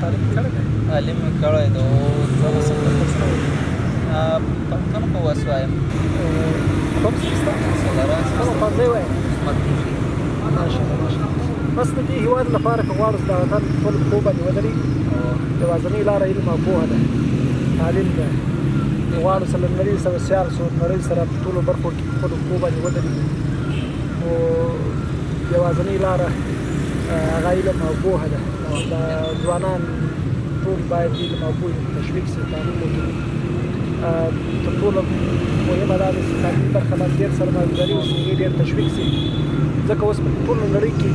تعلیم کړی دی؟ تعلیم مې کړی دی او هغه څه زده شوی؟ پښتون په وس وایم. کوم څه ستا؟ کومه ښوونځی وایې؟ ماشاءالله ماشاءالله. بس د دې هېواد لپاره که غواړو چې د وطن خپلو پښو باندې ودرېږي، یوازینۍ لاره علم او پوهه ده، تعلیم ده. غواړو چې له نړۍ سره سیال شو، نړۍ سره په ټولو برخو کې په خپلو پښو باندې ودرېږو، نو یوازینۍ لاره هغه علم او پوهه ده. دا ځوانان ټول باید علم او پوهې تشویق شي، تعلیم وکړي. تر ټولو مهمه دا ده چې تعلیمي برخه باندې ډېر سرمایه‌ګذاري وشي، هغې ډېر تشویق شي، ځکه اوس په ټوله نړۍ کې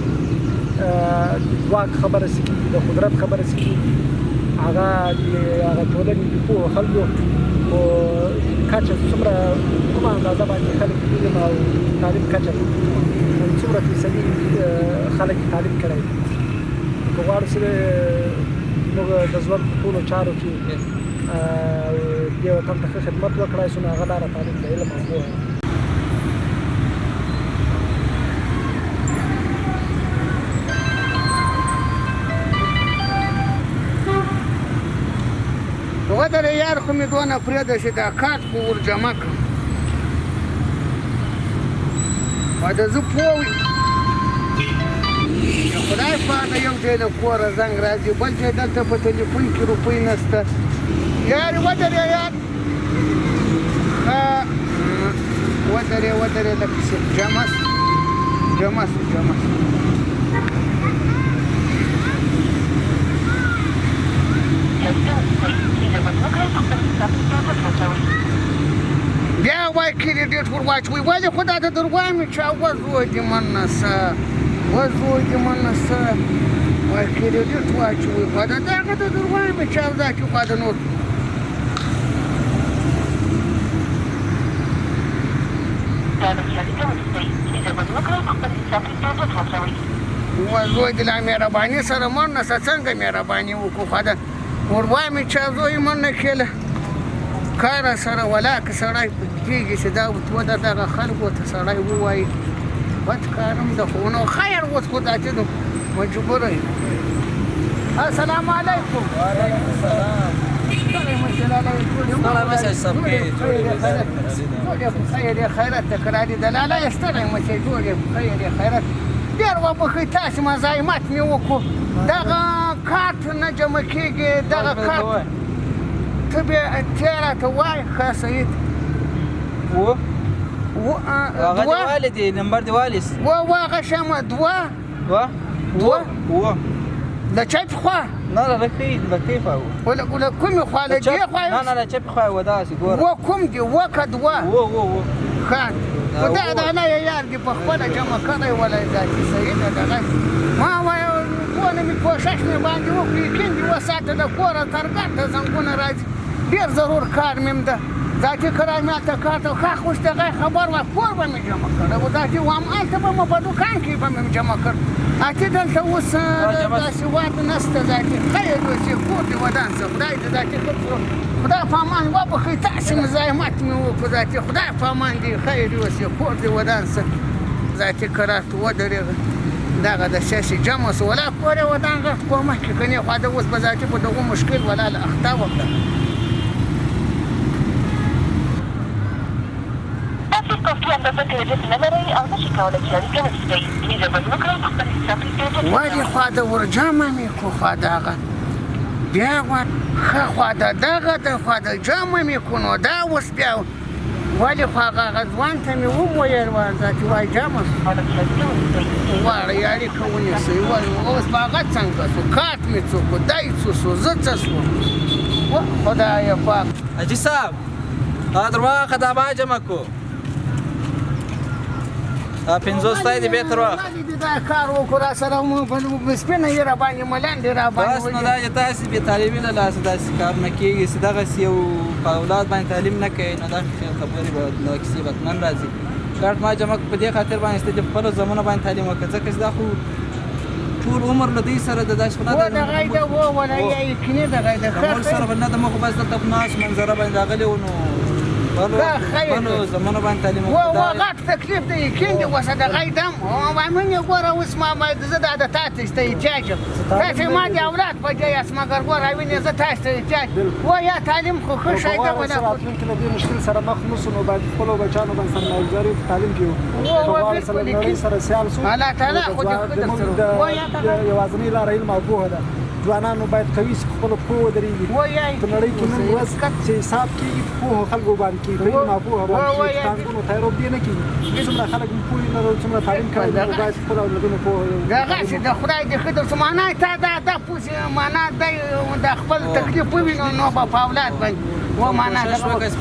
د ځواک خبره چې کېږي، د قدرت خبره چې کېږي، هغه د هغه ټولنې د پوهو خلکو په کچه څومره کومه اندازه باندې خلک علم او تعلیم کچه څومره فیصدي خلک تعلیم کړی دی. که غواړو چې موږ د ژوند په ټولو چارو کې دې وطن ته ښه خدمت وکړای شو، نو هغه لاره تعلیم د علم او پوهه. ودرې یار خو مې دونه پرېږده چې دا کارت خو ور جمع کړم. او د زه پوه وي د خدای په اړه یو ځای د کوره زنګ راځي، بل ځای دلته په تلیفون کې روپۍ نشته. یارې ودرې یار، ښه ودرې لکه چې جمع شو. بیا وای کریډیټ ور واچوي، ولې خو دا د دروایم چا وزو دې مننه وای کریډیټ واچوي، خو دا دغه د دروایم چا دا کې خو د نور وزو دې لا مهرباني سره مننه څنګه مهرباني وکړو، خو دا وروایم چا زوی مننه کېله کار سره ولاکه سړی کېږي چې دا دغه خلکو ته سړی ووایي بد کارم ده، خو نو خیر اوس خو دا چې مجبوره یم. السلام علیکم. وعلیکم السلام. ستړی مه شې صاحب کې جوړ یم خیر یې خیرت تکراري دلاله یې ستړی مه شې جوړ یم خیر یې خیرت. ډېر وبښئ تاسې مزاحمت مې وکړو، دغه کارت نه جمع کېږي، دغه کارت ته بیا راته وایه. ښه سعید هغه دې والې دی نمبر دې والې هغه شمه دوه د چپ خوا نه له ښې خوا له کومې خوا له دې خوا نه له چپ خوا و داسې ګوره کوم دی که دوه ښه خو دا دانه یې یار دې په خپله جمع کړی ولی ذاتي سعیده دغه ما وایه ونه مې کوشش مې باندې وکړو، یقین دې وساته د کوره ترګټ ته زنګونه راځي، ډېر ضرور کار مې ده ذاتي کړی مې هلته کار ته ښه خوش دغه خبر وه کور به مې جمع کړی و، ذاتي وایم هلته به مې په دوکان کې به مې جمع کړ، اتې دلته اوس داسې وار نشته ذاتي خیر اوسې کور دې ودان شه، خدای دې ذاتي ښه کړو، خدای په امان وبښئ تاسې مزاحمت مې وکړو ذاتي خدای په امان دې خیر اوسې کور دې ودان شه. ذاتي کرار ته ودرېږه دغه د شاشې جمع شو ولا کور یې ودان غټ کوه مخکې کنې خوا د اوس به ذاتي په دغو مشکل ولا له اخته وکړه. ولې خوا د ورجمع مې کړو خوا دغه بیا ښه خوا د دغه د خوا د جمع مې کړو نو دا اوس بیا ولې خو هغه ځوان ته مې وویل ذاتي وایي جمع شو غواړه یاري که ونیسئ اوس به هغه څنګه شو کارت مې څه کړو دی څه شو زه څه شوم خدایه پاک. حاجي صاحب هغه درواغه دا ما جمع کړو 50 دی بیا تر وخت دا کار وکړو راسره سپینه یې راباندې ملنډې راباندې بس نو دا چې تاسې بې تعلیمي له لاسه داسې کار نه کېږي چې دغسې یو په اولاد باندې تعلیم نه کوي نو دا خبرې به نو کیسې بتمن راځي. کارت ما جمع په دې خاطر باندې چې د خپلو زمانو باندې تعلیم وکړه ځکه چې دا خو ټول عمر له دوی سره د داسې خو نه ده دغه یې ده وله یا یقیني دغه یې ده مور سره به نه ده ما خو بس دلته په ناست منظره باندې راغلی و نو خپلو زمانو باندې تعلیم وغاټ تکلیف دی کیندي وسه د غیدم او من یې ګوره اوس ما زه د عادتات ته احتیاج یم تاسې ما د اولاد په ځای یاست مګر ګوره وینې زه تاسو ته احتیاج و یا تعلیم خو ښه شی دی راتلونکي له دې مشکل سره مخ نسو نو باید خپلو بچیانو باندې سرمایه‌ګذاري په تعلیم کې وکړو سره نړۍ سره سیال سو الله تعالی خو دې ښه درسره یوازینۍ لاره علم او پوهه ده ځوانانو باید قوي شي خپلو پښو ودرېږي په نړۍ کې نن ورځ چې حساب کېږي په پوهو خلکو باندې کېږي په علم او پوهه باندې چې ټانکونو تیروب دې نه کېږي څومره خلک پوه نه لري څومره تعلیم کوي نو باید خپل اولادونو پوهه دغسې د خدای دې ښه درسه معنا تا دا پوسې معنا دی د خپل تکلیف ووینو نو به په اولاد باندې و معنا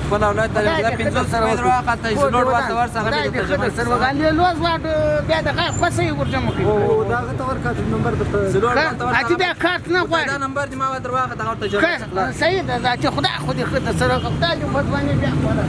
خپل اولاد ته دا 50 سره ورواخته چې لوړ ورته ورڅخه به د سر وګالې لوز واټ بیا د خاصه ورجمع کوي او دا غته ورکړه نمبر درته لوړ ورته اته دا کارت نه غواړي دا نمبر دې ما ورته واخته هغه ته صحیح ده چې خدای خو دې خدای سره خدای دې په ځواني بیا ولا